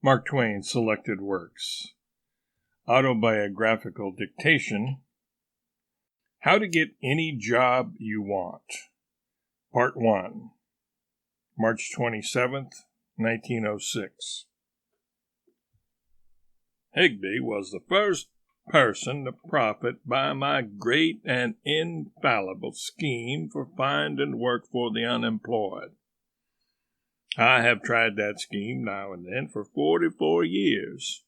Mark Twain Selected Works. Autobiographical Dictation. How to Get Any Job You Want. Part 1. March 27th, 1906. Higby was the first person to profit by my great and infallible scheme for finding work for the unemployed. I have tried that scheme now and then for 44 years.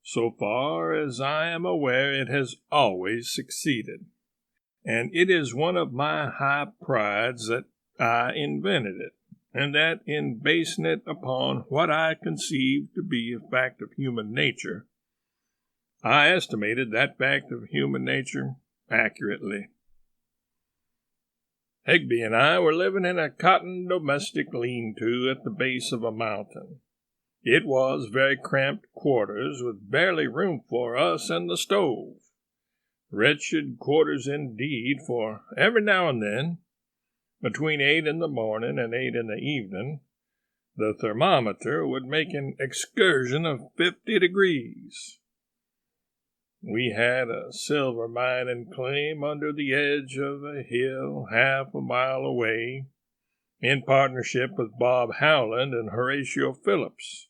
So far as I am aware, it has always succeeded, and it is one of my high prides that I invented it, and that in basing it upon what I conceived to be a fact of human nature, I estimated that fact of human nature accurately. Higby and I were living in a cotton domestic lean-to at the base of a mountain. It was very cramped quarters with barely room for us and the stove. Wretched quarters indeed, for every now and then, between 8 in the morning and 8 in the evening, the thermometer would make an excursion of 50 degrees. We had a silver mining claim under the edge of a hill half a mile away, in partnership with Bob Howland and Horatio Phillips,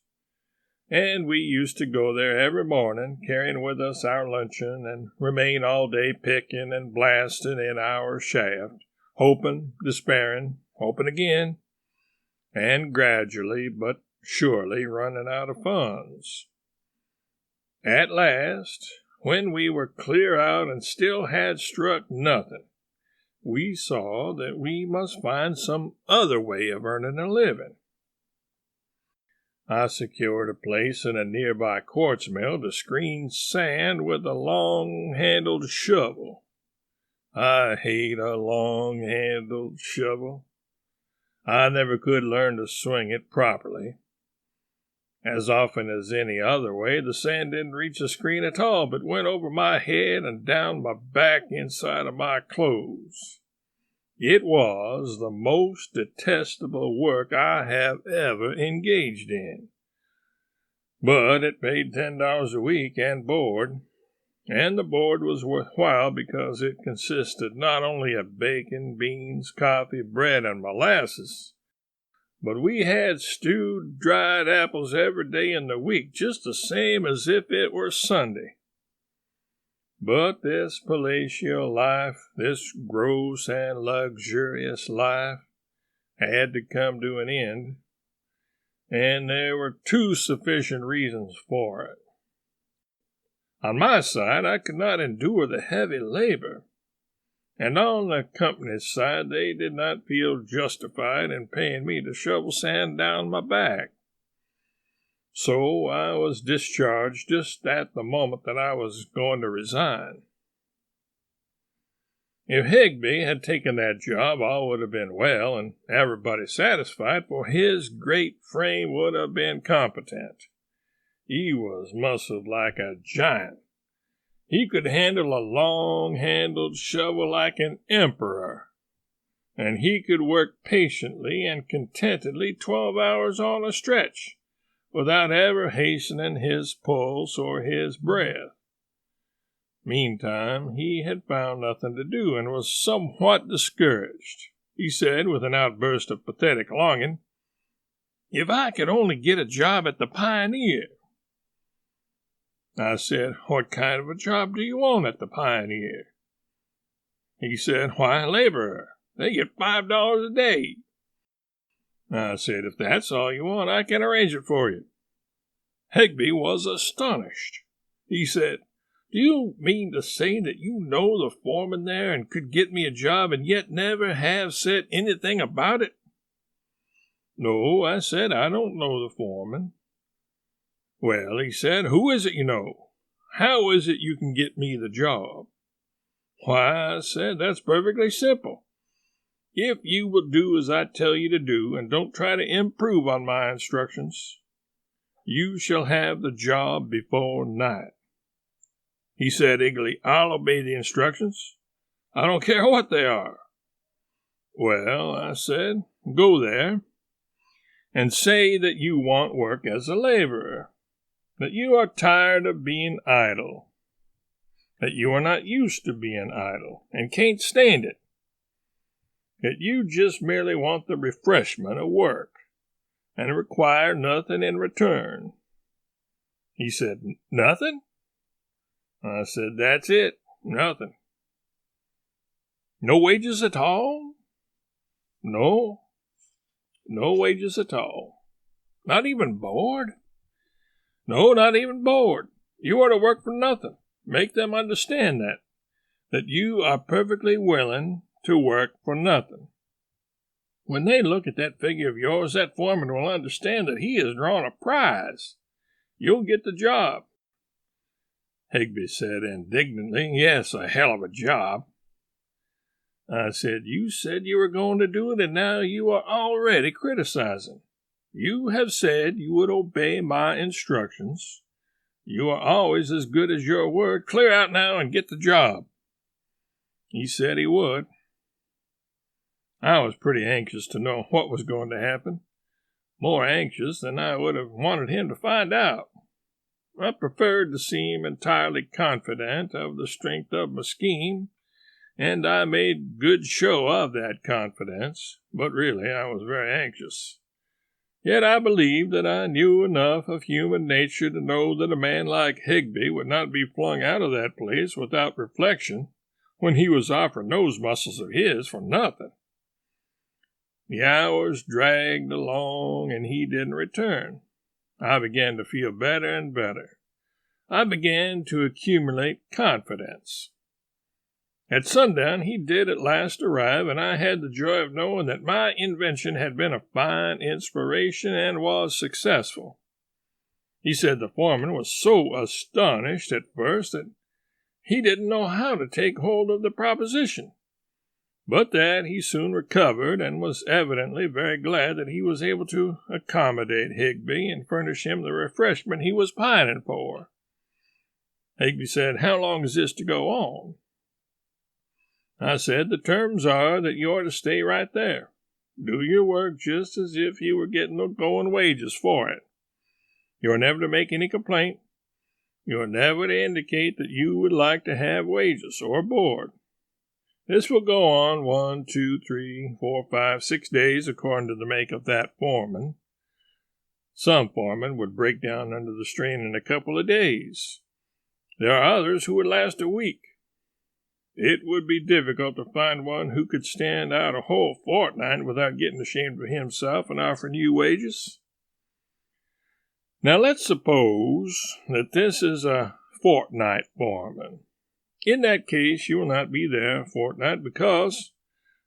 and we used to go there every morning, carrying with us our luncheon, and remain all day picking and blasting in our shaft, hoping, despairing, hoping again, and gradually but surely running out of funds. At last, when we were clear out and still had struck nothing, we saw that we must find some other way of earning a living. I secured a place in a nearby quartz mill to screen sand with a long-handled shovel. I hate a long-handled shovel. I never could learn to swing it properly. As often as any other way, the sand didn't reach the screen at all, but went over my head and down my back inside of my clothes. It was the most detestable work I have ever engaged in. But it paid $10 a week and board, and the board was worthwhile because it consisted not only of bacon, beans, coffee, bread, and molasses, but we had stewed dried apples every day in the week, just the same as if it were Sunday. But this palatial life, this gross and luxurious life, had to come to an end, and there were 2 sufficient reasons for it. On my side, I could not endure the heavy labor, and on the company's side, they did not feel justified in paying me to shovel sand down my back. So I was discharged just at the moment that I was going to resign. If Higby had taken that job, all would have been well, and everybody satisfied, for his great frame would have been competent. He was muscled like a giant. He could handle a long-handled shovel like an emperor, and he could work patiently and contentedly 12 hours on a stretch, without ever hastening his pulse or his breath. Meantime, he had found nothing to do, and was somewhat discouraged. He said, with an outburst of pathetic longing, "If I could only get a job at the Pioneer." I said, "What kind of a job do you want at the Pioneer?" He said, "Why, laborer. They get $5 a day." I said, "If that's all you want, I can arrange it for you." Higby was astonished. He said, "Do you mean to say that you know the foreman there and could get me a job and yet never have said anything about it?" "No," I said, "I don't know the foreman." "Well," he said, "who is it you know? How is it you can get me the job?" "Why," I said, "that's perfectly simple. If you will do as I tell you to do, and don't try to improve on my instructions, you shall have the job before night." He said eagerly, "I'll obey the instructions. I don't care what they are." "Well," I said, "go there, and say that you want work as a laborer, that you are tired of being idle, that you are not used to being idle and can't stand it, that you just merely want the refreshment of work and require nothing in return. He said, "Nothing?" I said, "That's it, nothing." "No wages at all?" "No wages at all." "Not even board?" "No, not even board. You are to work for nothing. Make them understand that you are perfectly willing to work for nothing. When they look at that figure of yours, that foreman will understand that he has drawn a prize. You'll get the job." Higby said indignantly, "Yes, a hell of a job." I said, "You said you were going to do it, and now you are already criticizing. You have said you would obey my instructions. You are always as good as your word. Clear out now and get the job." He said he would. I was pretty anxious to know what was going to happen, more anxious than I would have wanted him to find out. I preferred to seem entirely confident of the strength of my scheme, and I made good show of that confidence, but really I was very anxious. Yet I believed that I knew enough of human nature to know that a man like Higby would not be flung out of that place without reflection when he was offering those muscles of his for nothing. The hours dragged along, and he didn't return. I began to feel better and better. I began to accumulate confidence. At sundown he did at last arrive, and I had the joy of knowing that my invention had been a fine inspiration and was successful. He said the foreman was so astonished at first that he didn't know how to take hold of the proposition, but that he soon recovered and was evidently very glad that he was able to accommodate Higby and furnish him the refreshment he was pining for. Higby said, "How long is this to go on?" I said, "The terms are that you are to stay right there. Do your work just as if you were getting the going wages for it. You are never to make any complaint. You are never to indicate that you would like to have wages or board. This will go on 1, 2, 3, 4, 5, 6 days according to the make of that foreman. Some foremen would break down under the strain in a couple of days. There are others who would last a week. It would be difficult to find one who could stand out a whole fortnight without getting ashamed of himself and offering you wages. Now let's suppose that this is a fortnight foreman. In that case, you will not be there a fortnight because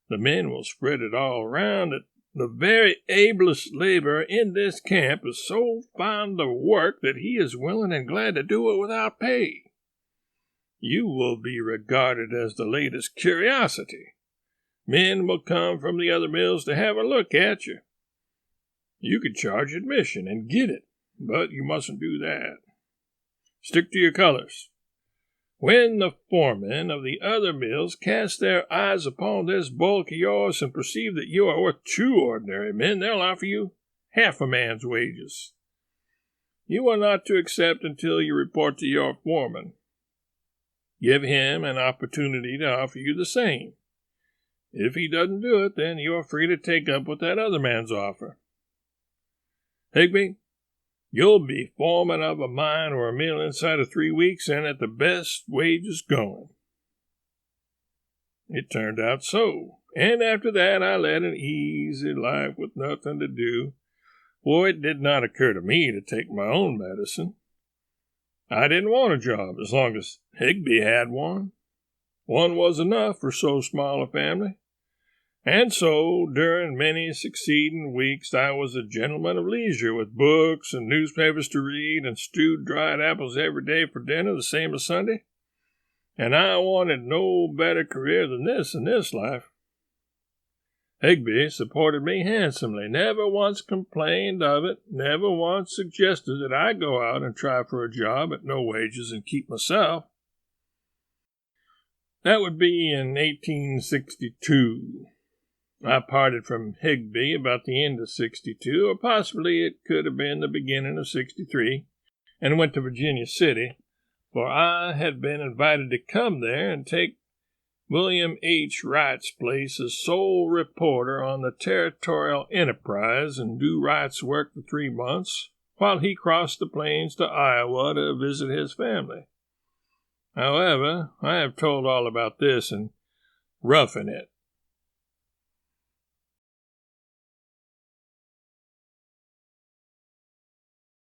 the men will spread it all around that the very ablest laborer in this camp is so fond of work that he is willing and glad to do it without pay. You will be regarded as the latest curiosity. Men will come from the other mills to have a look at you. You could charge admission and get it, but you mustn't do that. Stick to your colors. When the foremen of the other mills cast their eyes upon this bulk of yours and perceive that you are worth 2 ordinary men, they'll offer you half a man's wages. You are not to accept until you report to your foreman. Give him an opportunity to offer you the same. If he doesn't do it, then you are free to take up with that other man's offer. Higby, you'll be foreman of a mine or a mill inside of 3 weeks and at the best wages going." It turned out so, and after that I led an easy life with nothing to do, for it did not occur to me to take my own medicine. I didn't want a job as long as Higby had one. One was enough for so small a family. And so, during many succeeding weeks, I was a gentleman of leisure, with books and newspapers to read, and stewed dried apples every day for dinner, the same as Sunday. And I wanted no better career than this in this life. Higby supported me handsomely, never once complained of it, never once suggested that I go out and try for a job at no wages and keep myself. That would be in 1862. I parted from Higbee about the end of 62, or possibly it could have been the beginning of 63, and went to Virginia City, for I had been invited to come there and take William H. Wright's place as sole reporter on the Territorial Enterprise and do Wright's work for 3 months, while he crossed the plains to Iowa to visit his family. However, I have told all about this in Roughing It,